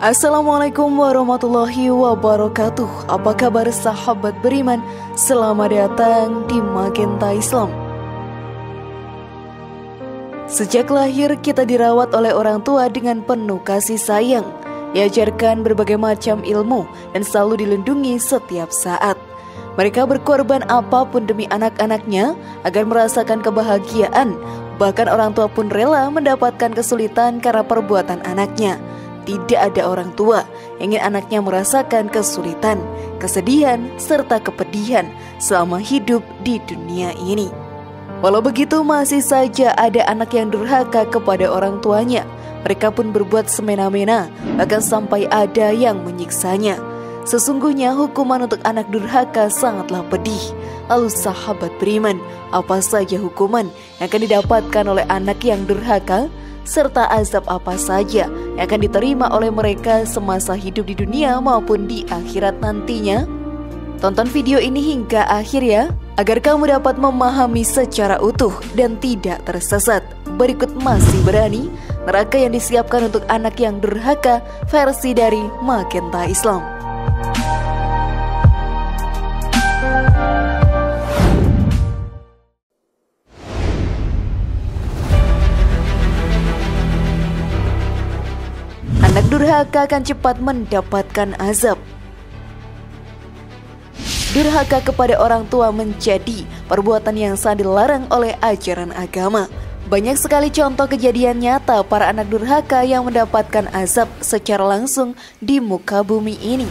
Assalamualaikum warahmatullahi wabarakatuh. Apa kabar sahabat beriman? Selamat datang di Magenta Islam. Sejak lahir kita dirawat oleh orang tua dengan penuh kasih sayang. Diajarkan berbagai macam ilmu dan selalu dilindungi setiap saat. Mereka berkorban apapun demi anak-anaknya agar merasakan kebahagiaan. Bahkan orang tua pun rela mendapatkan kesulitan karena perbuatan anaknya. Tidak ada orang tua yang ingin anaknya merasakan kesulitan, kesedihan, serta kepedihan selama hidup di dunia ini. Walau begitu, masih saja ada anak yang durhaka kepada orang tuanya. Mereka pun berbuat semena-mena, bahkan sampai ada yang menyiksanya. Sesungguhnya hukuman untuk anak durhaka sangatlah pedih. Lalu sahabat beriman, apa saja hukuman yang akan didapatkan oleh anak yang durhaka? Serta azab apa saja yang akan diterima oleh mereka semasa hidup di dunia maupun di akhirat nantinya? Tonton video ini hingga akhir ya, agar kamu dapat memahami secara utuh dan tidak tersesat. Berikut masih berani neraka yang disiapkan untuk anak yang durhaka versi dari Magenta Islam. Anak durhaka akan cepat mendapatkan azab. Durhaka kepada orang tua menjadi perbuatan yang sangat dilarang oleh ajaran agama. Banyak sekali contoh kejadian nyata para anak durhaka yang mendapatkan azab secara langsung di muka bumi ini.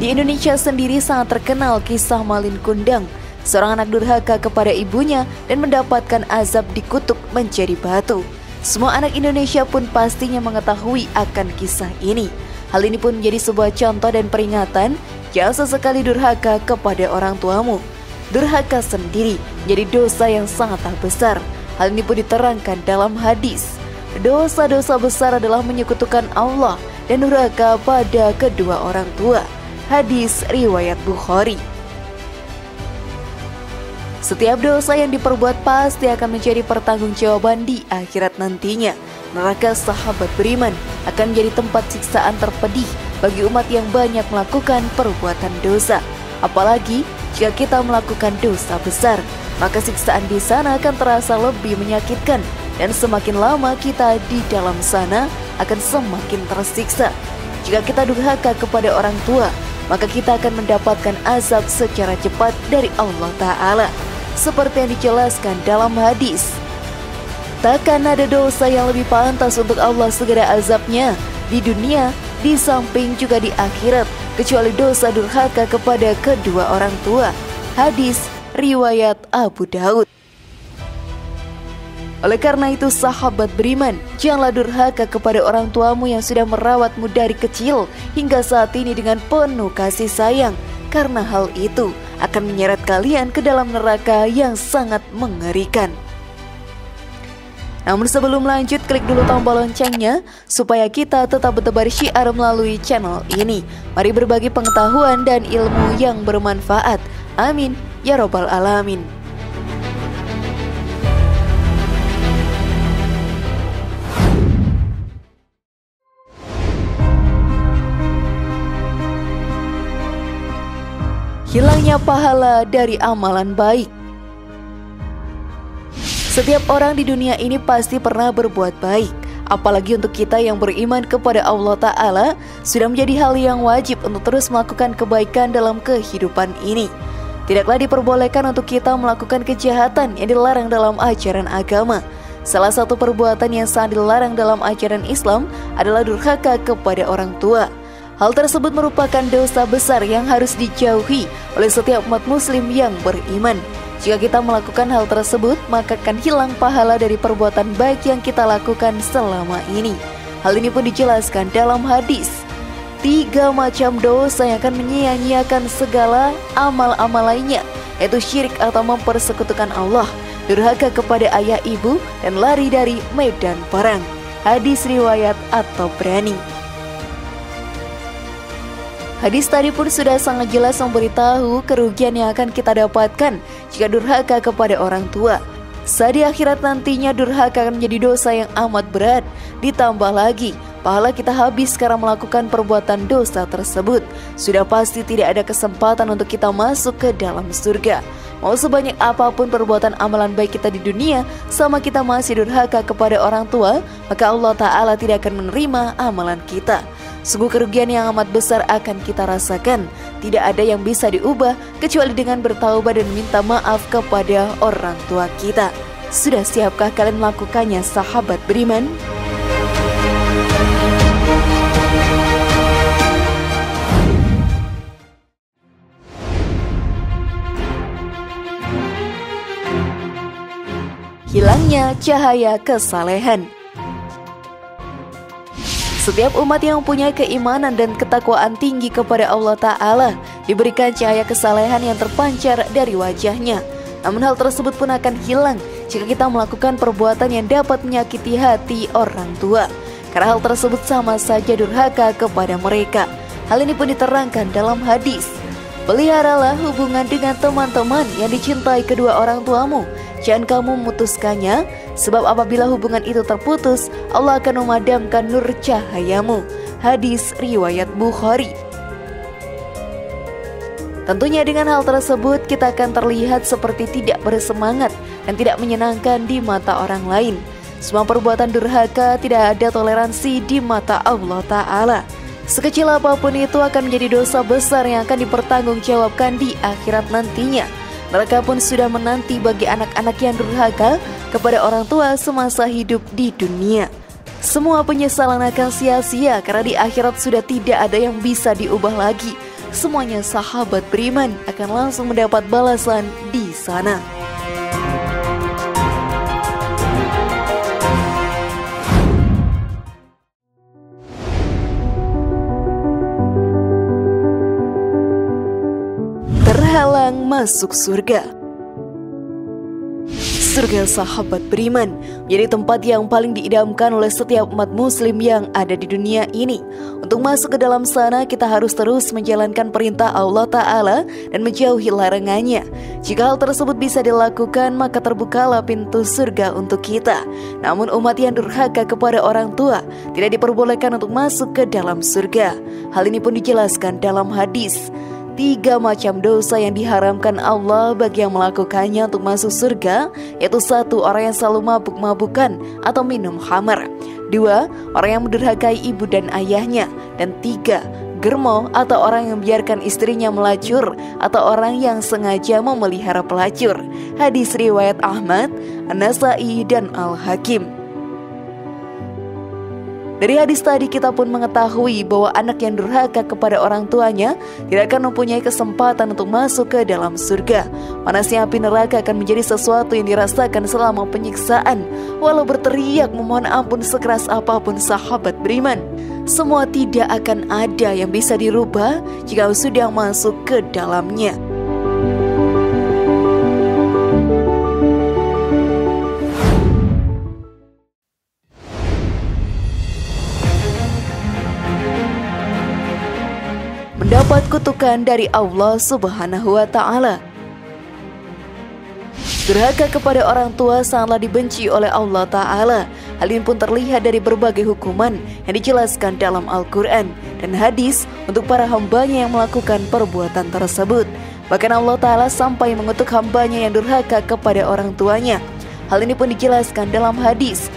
Di Indonesia sendiri sangat terkenal kisah Malin Kundang, seorang anak durhaka kepada ibunya dan mendapatkan azab dikutuk menjadi batu. Semua anak Indonesia pun pastinya mengetahui akan kisah ini. Hal ini pun menjadi sebuah contoh dan peringatan, jangan sesekali durhaka kepada orang tuamu. Durhaka sendiri menjadi dosa yang sangatlah besar. Hal ini pun diterangkan dalam hadis. Dosa-dosa besar adalah menyekutukan Allah dan durhaka pada kedua orang tua. Hadis riwayat Bukhari. Setiap dosa yang diperbuat pasti akan menjadi pertanggungjawaban di akhirat nantinya. Neraka sahabat beriman akan menjadi tempat siksaan terpedih bagi umat yang banyak melakukan perbuatan dosa. Apalagi jika kita melakukan dosa besar, maka siksaan di sana akan terasa lebih menyakitkan dan semakin lama kita di dalam sana akan semakin tersiksa. Jika kita durhaka kepada orang tua, maka kita akan mendapatkan azab secara cepat dari Allah Ta'ala. Seperti yang dijelaskan dalam hadis, takkan ada dosa yang lebih pantas untuk Allah segera azabnya di dunia, di samping juga di akhirat, kecuali dosa durhaka kepada kedua orang tua. Hadis riwayat Abu Daud. Oleh karena itu sahabat beriman, janganlah durhaka kepada orang tuamu yang sudah merawatmu dari kecil hingga saat ini dengan penuh kasih sayang, karena hal itu akan menyeret kalian ke dalam neraka yang sangat mengerikan. Namun sebelum lanjut, klik dulu tombol loncengnya supaya kita tetap bertebar syiar melalui channel ini. Mari berbagi pengetahuan dan ilmu yang bermanfaat. Amin ya robbal alamin. Hilangnya pahala dari amalan baik. Setiap orang di dunia ini pasti pernah berbuat baik. Apalagi untuk kita yang beriman kepada Allah Ta'ala, sudah menjadi hal yang wajib untuk terus melakukan kebaikan dalam kehidupan ini. Tidaklah diperbolehkan untuk kita melakukan kejahatan yang dilarang dalam ajaran agama. Salah satu perbuatan yang sangat dilarang dalam ajaran Islam adalah durhaka kepada orang tua. Hal tersebut merupakan dosa besar yang harus dijauhi oleh setiap umat muslim yang beriman. Jika kita melakukan hal tersebut, maka akan hilang pahala dari perbuatan baik yang kita lakukan selama ini. Hal ini pun dijelaskan dalam hadis. 3 macam dosa yang akan menyia-nyiakan segala amal-amal lainnya, yaitu syirik atau mempersekutukan Allah, durhaka kepada ayah ibu, dan lari dari medan perang. Hadis riwayat At-Tabrani. Hadis tadi pun sudah sangat jelas memberitahu kerugian yang akan kita dapatkan jika durhaka kepada orang tua. Saat di akhirat nantinya durhaka akan menjadi dosa yang amat berat. Ditambah lagi pahala kita habis karena melakukan perbuatan dosa tersebut. Sudah pasti tidak ada kesempatan untuk kita masuk ke dalam surga. Mau sebanyak apapun perbuatan amalan baik kita di dunia, sama kita masih durhaka kepada orang tua, maka Allah Ta'ala tidak akan menerima amalan kita. Sungguh kerugian yang amat besar akan kita rasakan. Tidak ada yang bisa diubah kecuali dengan bertaubat dan minta maaf kepada orang tua kita. Sudah siapkah kalian melakukannya, sahabat beriman? Hilangnya cahaya kesalehan. Setiap umat yang mempunyai keimanan dan ketakwaan tinggi kepada Allah Ta'ala diberikan cahaya kesalehan yang terpancar dari wajahnya. Namun hal tersebut pun akan hilang jika kita melakukan perbuatan yang dapat menyakiti hati orang tua, karena hal tersebut sama saja durhaka kepada mereka. Hal ini pun diterangkan dalam hadis. Peliharalah hubungan dengan teman-teman yang dicintai kedua orang tuamu. Jangan kamu memutuskannya, sebab apabila hubungan itu terputus, Allah akan memadamkan nur cahayamu. Hadis riwayat Bukhari. Tentunya dengan hal tersebut kita akan terlihat seperti tidak bersemangat dan tidak menyenangkan di mata orang lain. Semua perbuatan durhaka tidak ada toleransi di mata Allah Ta'ala. Sekecil apapun itu akan menjadi dosa besar yang akan dipertanggungjawabkan di akhirat nantinya. Neraka pun sudah menanti bagi anak-anak yang durhaka kepada orang tua semasa hidup di dunia. Semua penyesalan akan sia-sia karena di akhirat sudah tidak ada yang bisa diubah lagi. Semuanya sahabat beriman akan langsung mendapat balasan di sana. Terhalang masuk surga. Surga, sahabat beriman, menjadi tempat yang paling diidamkan oleh setiap umat muslim yang ada di dunia ini. Untuk masuk ke dalam sana, kita harus terus menjalankan perintah Allah Ta'ala dan menjauhi larangannya. Jika hal tersebut bisa dilakukan, maka terbukalah pintu surga untuk kita. Namun umat yang durhaka kepada orang tua tidak diperbolehkan untuk masuk ke dalam surga. Hal ini pun dijelaskan dalam hadis. 3 macam dosa yang diharamkan Allah bagi yang melakukannya untuk masuk surga, yaitu 1. Orang yang selalu mabuk-mabukan atau minum khamar. 2. Orang yang mendurhakai ibu dan ayahnya. Dan 3. Germo atau orang yang membiarkan istrinya melacur atau orang yang sengaja memelihara pelacur. Hadis riwayat Ahmad, An-Nasai dan Al-Hakim. Dari hadis tadi kita pun mengetahui bahwa anak yang durhaka kepada orang tuanya tidak akan mempunyai kesempatan untuk masuk ke dalam surga. Panasnya api neraka akan menjadi sesuatu yang dirasakan selama penyiksaan. Walau berteriak memohon ampun sekeras apapun, sahabat beriman, semua tidak akan ada yang bisa dirubah jika sudah masuk ke dalamnya. Mendapat kutukan dari Allah Subhanahu wa Ta'ala. Durhaka kepada orang tua sangatlah dibenci oleh Allah Ta'ala. Hal ini pun terlihat dari berbagai hukuman yang dijelaskan dalam Al-Quran dan hadis untuk para hambanya yang melakukan perbuatan tersebut. Bahkan Allah Ta'ala sampai mengutuk hambanya yang durhaka kepada orang tuanya. Hal ini pun dijelaskan dalam hadis.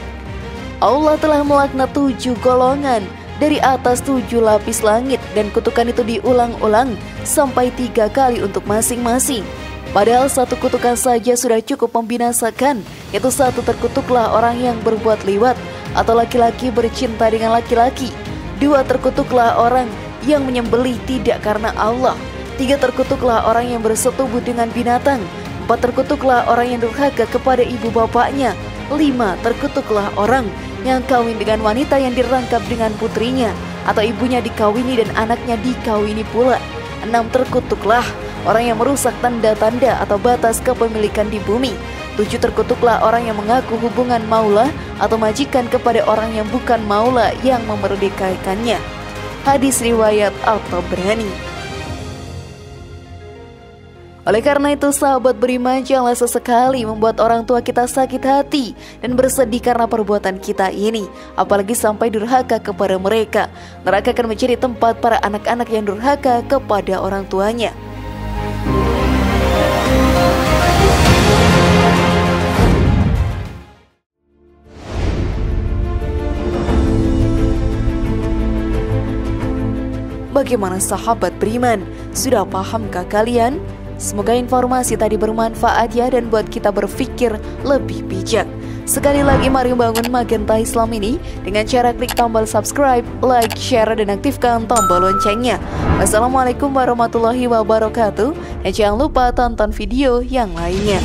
Allah telah melaknat 7 golongan dari atas 7 lapis langit, dan kutukan itu diulang-ulang sampai 3 kali untuk masing-masing. Padahal 1 kutukan saja sudah cukup membinasakan, yaitu 1. Terkutuklah orang yang berbuat liwat atau laki-laki bercinta dengan laki-laki. 2. Terkutuklah orang yang menyembelih tidak karena Allah. 3. Terkutuklah orang yang bersetubuh dengan binatang. 4. Terkutuklah orang yang durhaka kepada ibu bapaknya. 5. Terkutuklah orang yang kawin dengan wanita yang dirangkap dengan putrinya atau ibunya dikawini dan anaknya dikawini pula. 6. Terkutuklah orang yang merusak tanda-tanda atau batas kepemilikan di bumi. 7. Terkutuklah orang yang mengaku hubungan maula atau majikan kepada orang yang bukan maula yang memerdekakannya. Hadis riwayat At-Tabrani. Oleh karena itu, sahabat beriman, janganlah sesekali membuat orang tua kita sakit hati dan bersedih karena perbuatan kita ini, apalagi sampai durhaka kepada mereka. Neraka akan menjadi tempat para anak-anak yang durhaka kepada orang tuanya. Bagaimana sahabat beriman? Sudah pahamkah kalian? Semoga informasi tadi bermanfaat ya dan buat kita berpikir lebih bijak. Sekali lagi mari membangun Magenta Islam ini dengan cara klik tombol subscribe, like, share, dan aktifkan tombol loncengnya. Wassalamualaikum warahmatullahi wabarakatuh. Dan jangan lupa tonton video yang lainnya.